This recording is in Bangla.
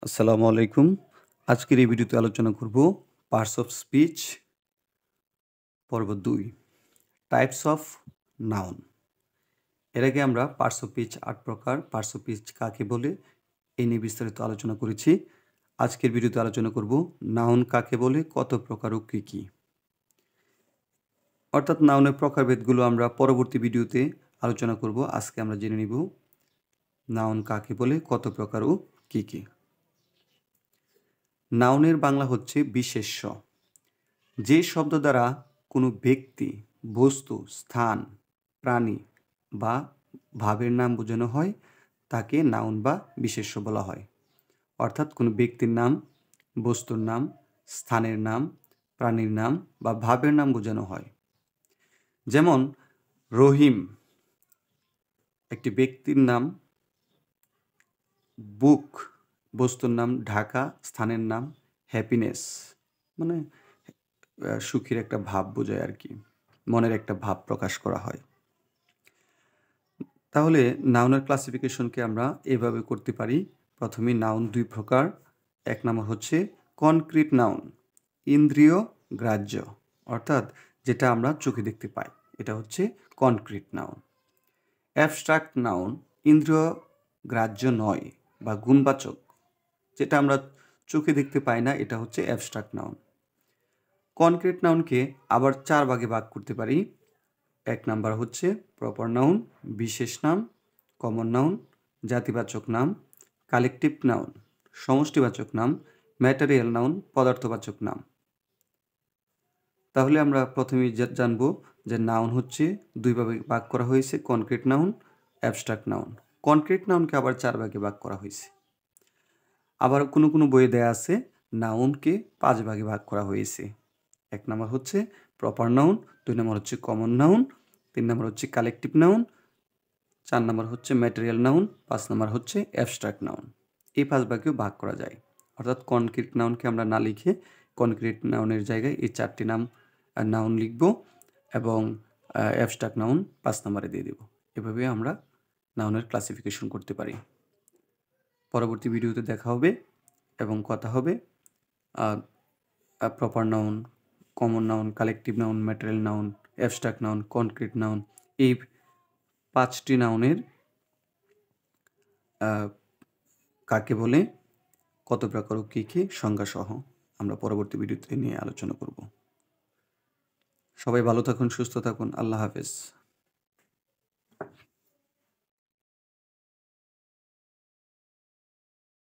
আসসালামু আলাইকুম। আজকের এই ভিডিওতে আলোচনা করব পার্টস অফ স্পিচ পর্ব ২ টাইপস অফ নাউন। এর আগে আমরা পার্টস অফ স্পিচ ৮ প্রকার, পার্টস অফ স্পিচ কাকে বলে এই নিয়ে বিস্তারিত আলোচনা করেছি। আজকের ভিডিওতে আলোচনা করব নাউন কাকে বলে, কত প্রকার ও কী কী। অর্থাৎ নাউনের প্রকারভেদগুলো আমরা পরবর্তী ভিডিওতে আলোচনা করব। আজকে আমরা জেনে নিব নাউন কাকে বলে, কত প্রকার ও কী কী। নাউনের বাংলা হচ্ছে বিশেষ্য। যে শব্দ দ্বারা কোনো ব্যক্তি, বস্তু, স্থান, প্রাণী বা ভাবের নাম বোঝানো হয় তাকে নাউন বা বিশেষ্য বলা হয়। অর্থাৎ কোনো ব্যক্তির নাম, বস্তুর নাম, স্থানের নাম, প্রাণীর নাম বা ভাবের নাম বোঝানো হয়। যেমন রহিম একটি ব্যক্তির নাম, বুক বস্তুর নাম, ঢাকা স্থানের নাম, হ্যাপিনেস মানে সুখের একটা ভাব বোঝায় আর কি, মনের একটা ভাব প্রকাশ করা হয়। তাহলে নাউনের ক্লাসিফিকেশনকে আমরা এভাবে করতে পারি। প্রথমে নাউন ২ প্রকার। এক নম্বর হচ্ছে কনক্রিট নাউন, ইন্দ্রিয় গ্রাহ্য, অর্থাৎ যেটা আমরা চোখে দেখতে পাই, এটা হচ্ছে কনক্রিট নাউন। অ্যাবস্ট্রাক্ট নাউন, ইন্দ্রিয় গ্রাহ্য নয় বা গুণবাচক, যেটা আমরা চোখে দেখতে পাই না, এটা হচ্ছে অ্যাবস্ট্রাক্ট নাউন। কনক্রিট নাউনকে আবার ৪ ভাগে ভাগ করতে পারি। এক নাম্বার হচ্ছে প্রপার নাউন, বিশেষ নাম, কমন নাউন, জাতিবাচক নাম, কালেকটিভ নাউন, সমষ্টিবাচক নাম, ম্যাটেরিয়াল নাউন, পদার্থবাচক নাম। তাহলে আমরা প্রথমেই জানব যে নাউন হচ্ছে ২ ভাগে ভাগ করা হয়েছে, concrete noun, abstract noun. Concrete নাউনকে আবার ৪ ভাগে ভাগ করা হয়েছে। আবার কোনো বইয়ে দেয়া আছে নাউনকে ৫ ভাগে ভাগ করা হয়েছে। এক নাম্বার হচ্ছে প্রপার নাউন, ২ নাম্বার হচ্ছে কমন নাউন, ৩ নাম্বার হচ্ছে কালেকটিভ নাউন, ৪ নাম্বার হচ্ছে ম্যাটেরিয়াল নাউন, ৫ নাম্বার হচ্ছে অ্যাবস্ট্রাক্ট নাউন। এই ৫ ভাগেও ভাগ করা যায়। অর্থাৎ কনক্রিট নাউনকে আমরা না লিখে কনক্রিট নাউনের জায়গায় এই ৪টি নাউন লিখব এবং অ্যাবস্ট্রাক্ট নাউন ৫ নাম্বারে দিয়ে দেব। এভাবে আমরা নাউনের ক্লাসিফিকেশন করতে পারি। পরবর্তী ভিডিওতে দেখা হবে এবং কথা হবে proper noun, common noun, collective noun, material noun, abstract noun, concrete noun, এই ৫টি নাউনের কাকে বলে, কত প্রকার ও কী কী সংজ্ঞাসহ আমরা পরবর্তী ভিডিওতে নিয়ে আলোচনা করব। সবাই ভালো থাকুন, সুস্থ থাকুন। আল্লাহ হাফেজ।